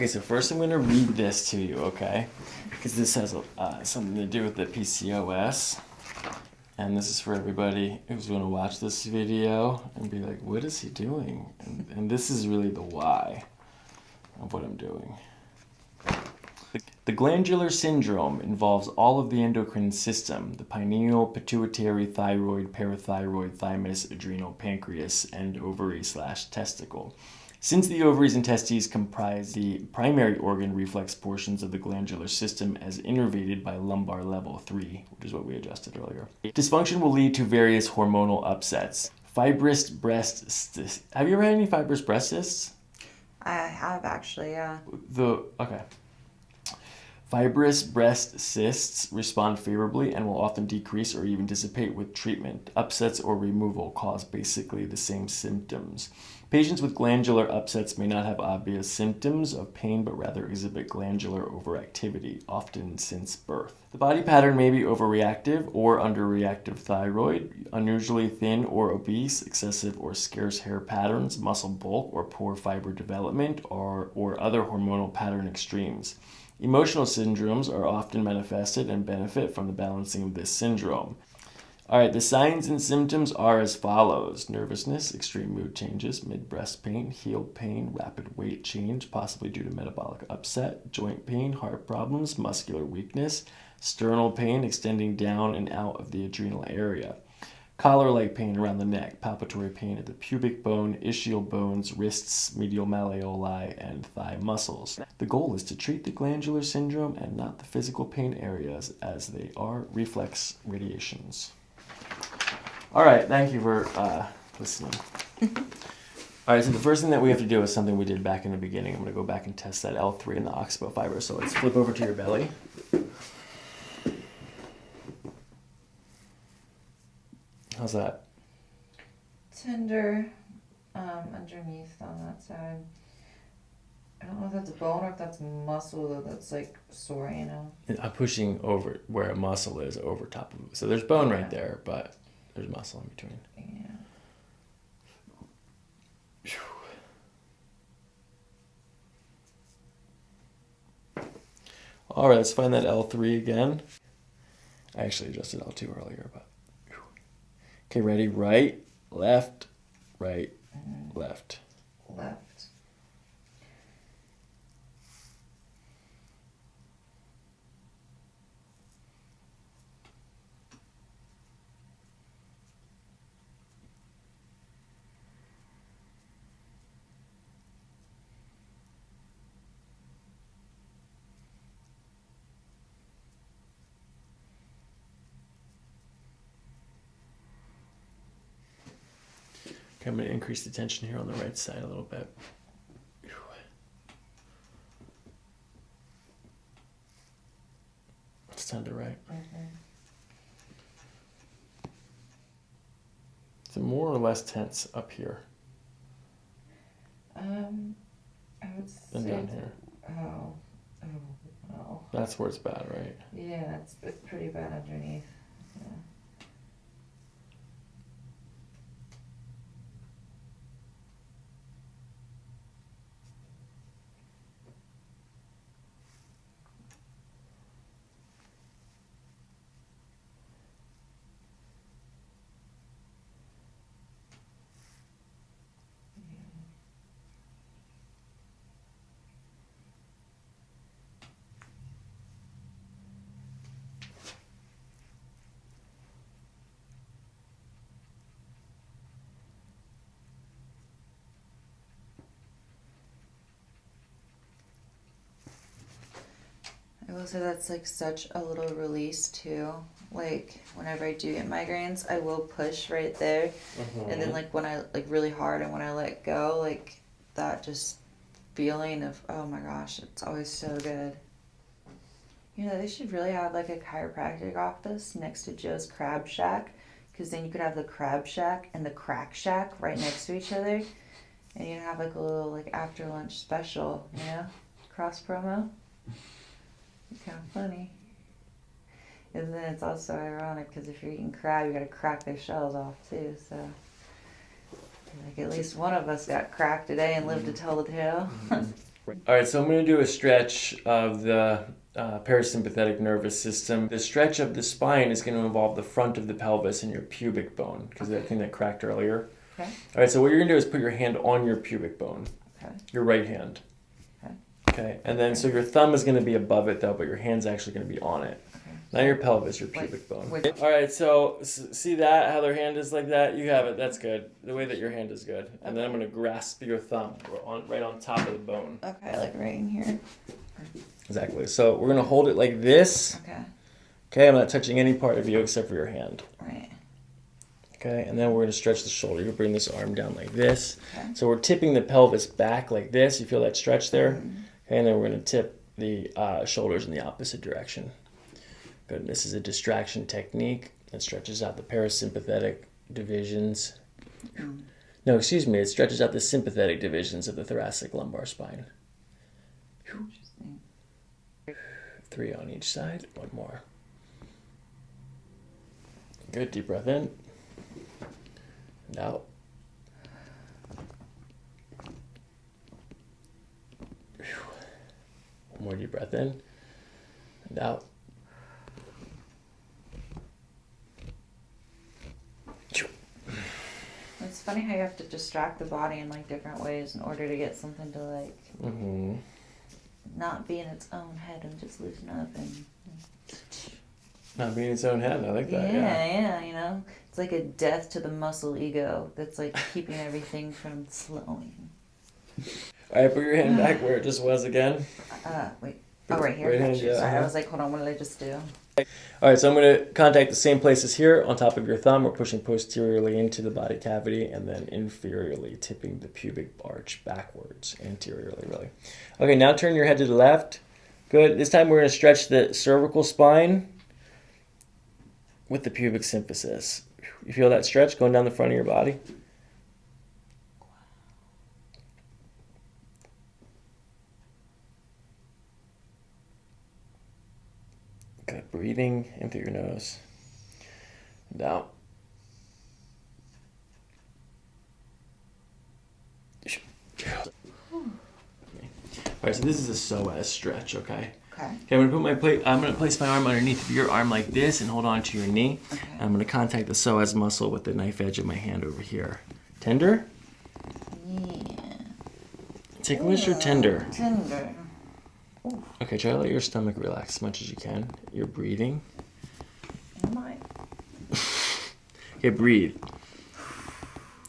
Okay, so first I'm going to read this to you, okay? Because this has something to do with the PCOS. And this is for everybody who's going to watch this video and be like, what is he doing? And this is really the why of what I'm doing. The glandular syndrome involves all of the endocrine system, the pineal, pituitary, thyroid, parathyroid, thymus, adrenal, pancreas, and ovary/testicle. Since the ovaries and testes comprise the primary organ reflex portions of the glandular system as innervated by lumbar level 3, which is what we adjusted earlier. Dysfunction will lead to various hormonal upsets. Fibrous breast cysts. Have you ever had any fibrous breast cysts? I have actually, yeah. Okay. Fibrous breast cysts respond favorably and will often decrease or even dissipate with treatment. Upsets or removal cause basically the same symptoms. Patients with glandular upsets may not have obvious symptoms of pain, but rather exhibit glandular overactivity, often since birth. The body pattern may be overreactive or underreactive thyroid, unusually thin or obese, excessive or scarce hair patterns, muscle bulk or poor fiber development, or other hormonal pattern extremes. Emotional syndromes are often manifested and benefit from the balancing of this syndrome. All right, the signs and symptoms are as follows. Nervousness, extreme mood changes, mid-breast pain, heel pain, rapid weight change, possibly due to metabolic upset, joint pain, heart problems, muscular weakness, sternal pain extending down and out of the adrenal area, collar-like pain around the neck, palpatory pain at the pubic bone, ischial bones, wrists, medial malleoli, and thigh muscles. The goal is to treat the glandular syndrome and not the physical pain areas, as they are reflex radiations. All right, thank you for listening. All right, so the first thing that we have to do is something we did back in the beginning. I'm going to go back and test that L3 in the occiput fiber. So let's flip over to your belly. How's that? Tender underneath on that side. I don't know if that's bone or if that's muscle though. That's like sore, you know. I'm pushing over where a muscle is over top of it. So there's bone right there, but there's muscle in between. Yeah. All right, let's find that L3 again. I actually adjusted L2 earlier, but okay, ready? Right, left, right, left. Left. Okay, I'm going to increase the tension here on the right side a little bit. It's time to right. Mm-hmm. Is it more or less tense up here I would say than down here? Oh. That's where it's bad, right? Yeah, it's pretty bad underneath. Yeah. I will say that's like such a little release too. Like whenever I do get migraines, I will push right there, and then like when I like really hard and when I let go, like that just feeling of oh my gosh, it's always so good. You know, they should really have like a chiropractic office next to Joe's Crab Shack, because then you could have the Crab Shack and the Crack Shack right next to each other, and you have like a little like after lunch special, you know, cross promo. It's kind of funny. And then it's also ironic because if you're eating crab, you gotta crack their shells off too. So, like at least one of us got cracked today and lived to tell the tale. All right, so I'm going to do a stretch of the parasympathetic nervous system. The stretch of the spine is going to involve the front of the pelvis and your pubic bone, because that thing that cracked earlier. Okay. All right, so what you're going to do is put your hand on your pubic bone, Okay. your right hand. Okay. Okay, and then so your thumb is going to be above it though, but your hand's actually going to be on it. Okay. Not your pelvis, your pubic bone. Wait. All right, so see that, how their hand is like that? You have it, that's good. The way that your hand is good. And then I'm going to grasp your thumb right on top of the bone. Okay, like right in here. Exactly. So we're going to hold it like this. Okay. Okay, I'm not touching any part of you except for your hand. Right. Okay, and then we're going to stretch the shoulder. You bring this arm down like this. Okay. So we're tipping the pelvis back like this. You feel that stretch there? Mm-hmm. Okay, and then we're going to tip the shoulders in the opposite direction. Good. And this is a distraction technique that stretches out the parasympathetic divisions. No, excuse me. It stretches out the sympathetic divisions of the thoracic lumbar spine. Interesting. 3 on each side. 1 more. Good. Deep breath in. And out. One more deep breath in. And out. It's funny how you have to distract the body in like different ways in order to get something to like not be in its own head and just loosen up and Not being its own head. I like that. yeah, you know, it's like a death to the muscle ego that's like keeping everything from slowing. All right, put your hand back where it just was again. Wait. Oh, right here. Right hand, Gotcha. yeah, Sorry, I was like, hold on, what did I just do? All right, so I'm going to contact the same places here on top of your thumb. We're pushing posteriorly into the body cavity and then inferiorly tipping the pubic arch backwards, anteriorly really. Okay, now turn your head to the left. Good. This time we're going to stretch the cervical spine with the pubic symphysis. You feel that stretch going down the front of your body? Good. Breathing in through your nose. And out. All right, so this is a Soaz stretch, okay? Okay. Okay, I'm gonna place my arm underneath your arm like this and hold on to your knee. Okay. And I'm gonna contact the psoas muscle with the knife edge of my hand over here. Tender? Yeah. Ticklish or tender? Tender. Okay, try to let your stomach relax as much as you can. You're breathing. Am I? Okay, breathe.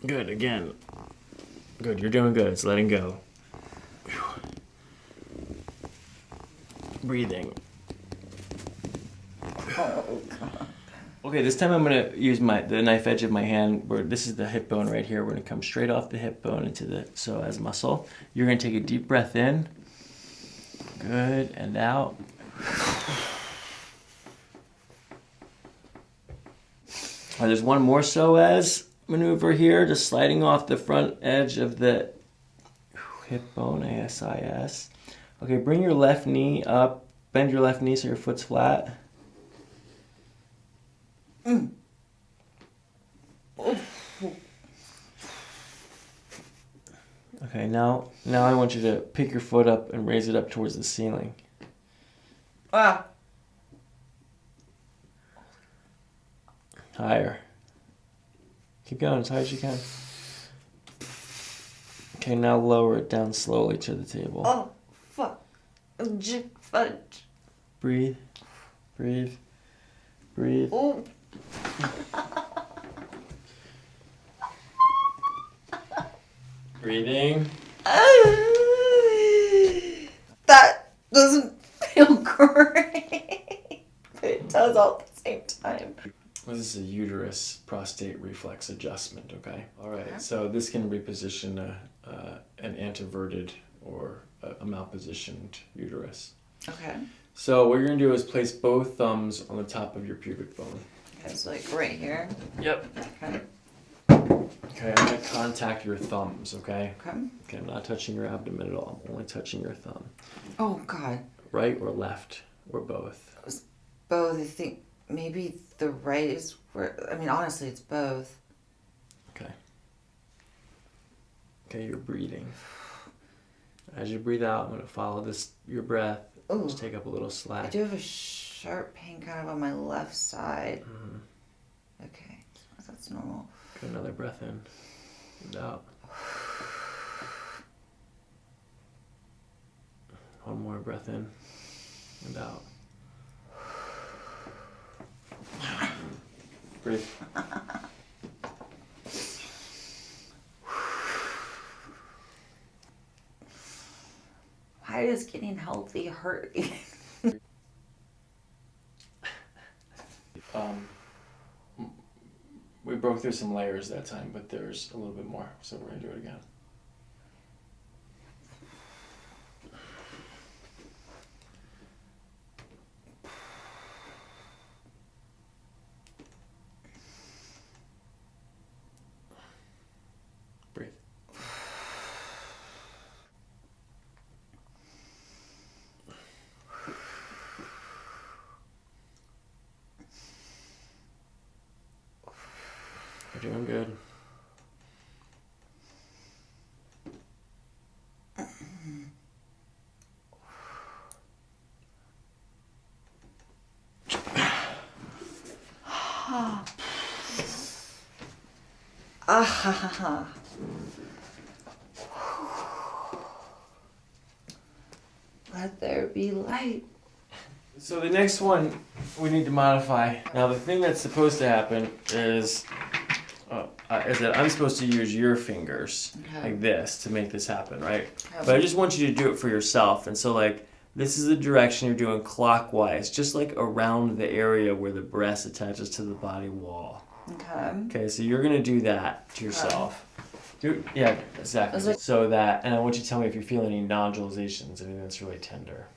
Good, again. Good, you're doing good. It's letting go. Breathing. Oh, God. Okay, this time I'm going to use the knife edge of my hand, where this is the hip bone right here. We're going to come straight off the hip bone into the psoas muscle. You're going to take a deep breath in. Good, and out. All right, there's one more psoas maneuver here, just sliding off the front edge of the hip bone, ASIS. Okay, bring your left knee up, bend your left knee so your foot's flat. Okay, now I want you to pick your foot up and raise it up towards the ceiling. Ah. Higher. Keep going as high as you can. Okay, now lower it down slowly to the table. Oh, fuck. Fudge. Breathe. Breathe. Breathe. Oh. Breathing. That doesn't feel great. But it does all at the same time. Well, this is a uterus prostate reflex adjustment, okay? All right, so this can reposition an anteverted or a malpositioned uterus. Okay. So what you're going to do is place both thumbs on the top of your pubic bone. Okay, so like right here. Yep. Okay. Okay, I'm going to contact your thumbs, okay? Okay. Okay, I'm not touching your abdomen at all. I'm only touching your thumb. Oh, God. Right or left or both? Both. I think maybe the right is where, I mean, honestly, it's both. Okay. Okay, you're breathing. As you breathe out, I'm going to follow your breath. Ooh. Just take up a little I slack. do have a sharp pain kind of on my left side. Mm-hmm. Okay, that's normal. Get another breath in and out. One more breath in and out. Breathe. Why does getting healthy hurt? We broke through some layers that time, but there's a little bit more, so we're going to do it again. Breathe. You're doing good. Let there be light. So the next one we need to modify. Now the thing that's supposed to happen is that I'm supposed to use your fingers like this to make this happen, right? But I just want you to do it for yourself. And so like this is the direction you're doing clockwise, just like around the area where the breast attaches to the body wall. Okay, so you're gonna do that to yourself. Yeah, exactly. So that, and I want you to tell me if you feel any nodulations, anything that's really tender.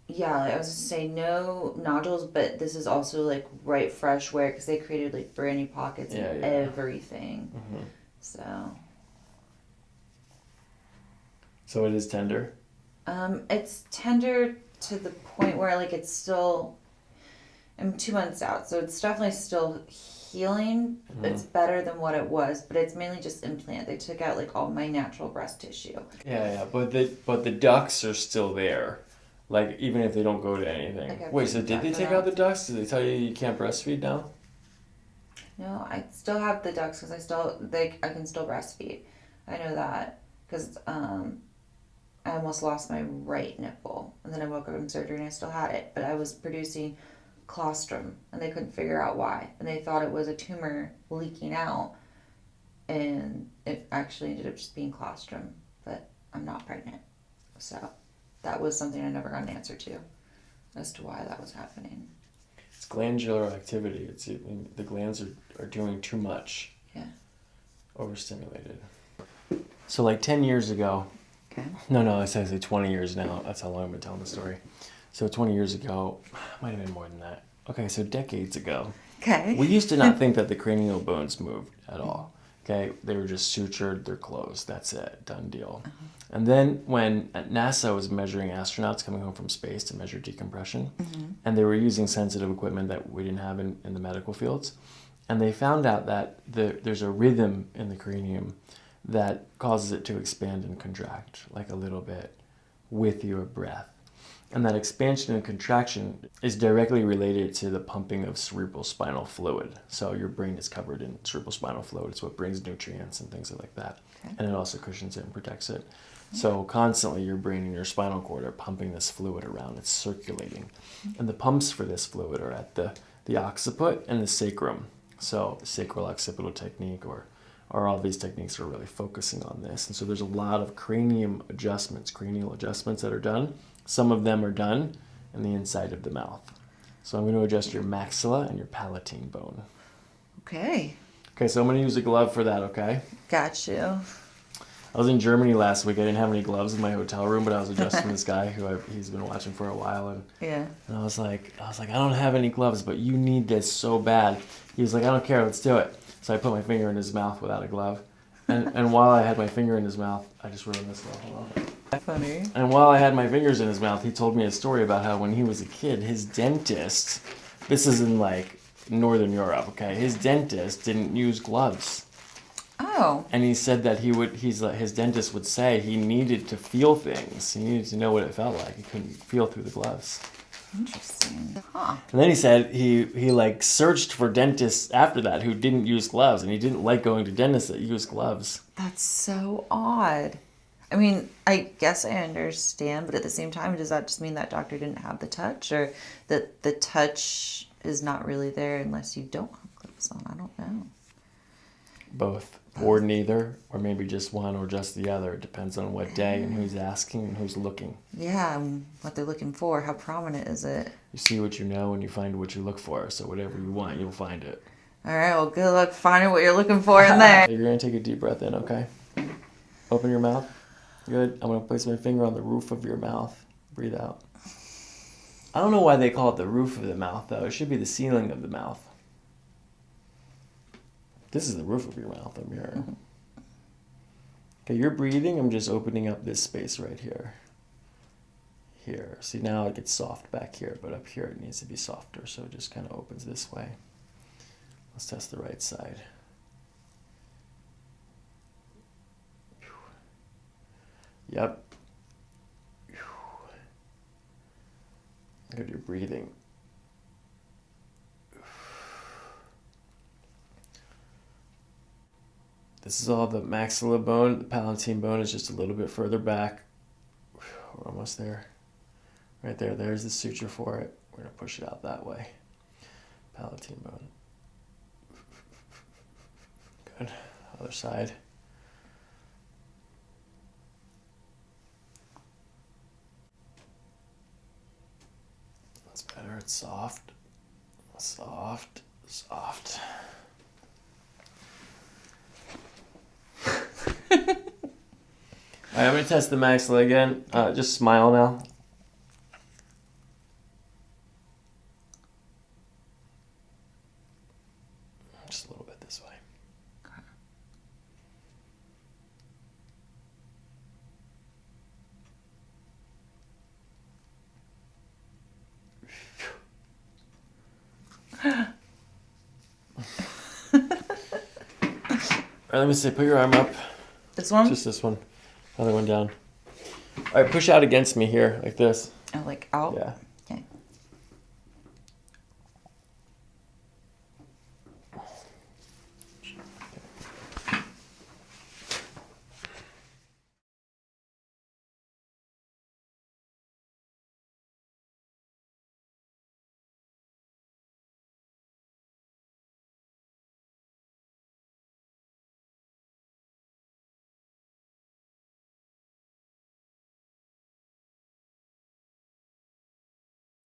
Yeah, like I was just saying no nodules, but this is also like right fresh wear because they created like brand new pockets and everything. Mm-hmm. So it is tender? It's tender to the point where like it's still, I'm 2 months out, so it's definitely still healing. Mm-hmm. It's better than what it was, but it's mainly just implant. They took out like all my natural breast tissue. Yeah, but the ducts are still there. Like, even if they don't go to anything. Okay, wait, so did they take out the ducts? Did they tell you can't breastfeed now? No, I still have the ducts because I can still breastfeed. I know that because I almost lost my right nipple. And then I woke up in surgery and I still had it. But I was producing colostrum and they couldn't figure out why. And they thought it was a tumor leaking out. And it actually ended up just being colostrum. But I'm not pregnant. So that was something I never got an answer to as to why that was happening. It's glandular activity. The glands are doing too much. Yeah. Overstimulated. So like 10 years ago. Okay. No, it's actually 20 years now. That's how long I've been telling the story. So 20 years ago, might have been more than that. Okay, so decades ago. Okay. We used to not think that the cranial bones moved at all. Okay, they were just sutured, they're closed. That's it, done deal. Uh-huh. And then when NASA was measuring astronauts coming home from space to measure decompression, and they were using sensitive equipment that we didn't have in the medical fields, and they found out that there's a rhythm in the cranium that causes it to expand and contract, like a little bit, with your breath. And that expansion and contraction is directly related to the pumping of cerebrospinal fluid. So your brain is covered in cerebrospinal fluid. It's what brings nutrients and things like that. Okay. And it also cushions it and protects it. So constantly your brain and your spinal cord are pumping this fluid around. It's circulating. And the pumps for this fluid are at the occiput and the sacrum. So the sacral occipital technique or all these techniques are really focusing on this. And so there's a lot of cranial adjustments that are done. Some of them are done in the inside of the mouth. So I'm going to adjust your maxilla and your palatine bone. Okay. Okay, so I'm going to use a glove for that, okay? Got you. I was in Germany last week. I didn't have any gloves in my hotel room, but I was adjusting this guy he's been watching for a while. And I was like, I don't have any gloves, but you need this so bad. He was like, I don't care, let's do it. So I put my finger in his mouth without a glove. And while I had my finger in his mouth, I just ruined this little. Hold on. Funny. And while I had my fingers in his mouth, he told me a story about how when he was a kid, his dentist, this is in like Northern Europe, okay, his dentist didn't use gloves. Oh. And he said that his dentist would say he needed to feel things. He needed to know what it felt like. He couldn't feel through the gloves. Interesting. Huh. And then he said he like searched for dentists after that who didn't use gloves, and he didn't like going to dentists that used gloves. That's so odd. I mean, I guess I understand, but at the same time, does that just mean that doctor didn't have the touch, or that the touch is not really there unless you don't have gloves on? I don't know. Both. Or neither, or maybe just one or just the other. It depends on what day and who's asking and who's looking. Yeah, and what they're looking for. How prominent is it? You see what you know and you find what you look for. So whatever you want, you'll find it. All right, well, good luck finding what you're looking for in there. You're going to take a deep breath in, okay? Open your mouth. Good. I'm going to place my finger on the roof of your mouth. Breathe out. I don't know why they call it the roof of the mouth, though. It should be the ceiling of the mouth. This is the roof of your mouth up here. Okay, you're breathing. I'm just opening up this space right here. Here. See, now it gets soft back here, but up here it needs to be softer, so it just kind of opens this way. Let's test the right side. Yep. Good, you're breathing. This is all the maxilla bone. The palatine bone is just a little bit further back. We're almost there. Right there. There's the suture for it. We're going to push it out that way. Palatine bone. Good. Other side. That's better. It's soft. Soft. Soft. All right, I'm going to test the maxilla again. Just smile now. Just a little bit this way. All right, let me see. Put your arm up. This one? Just this one. Other one down. All right, push out against me here, like this. Oh, like out? Yeah.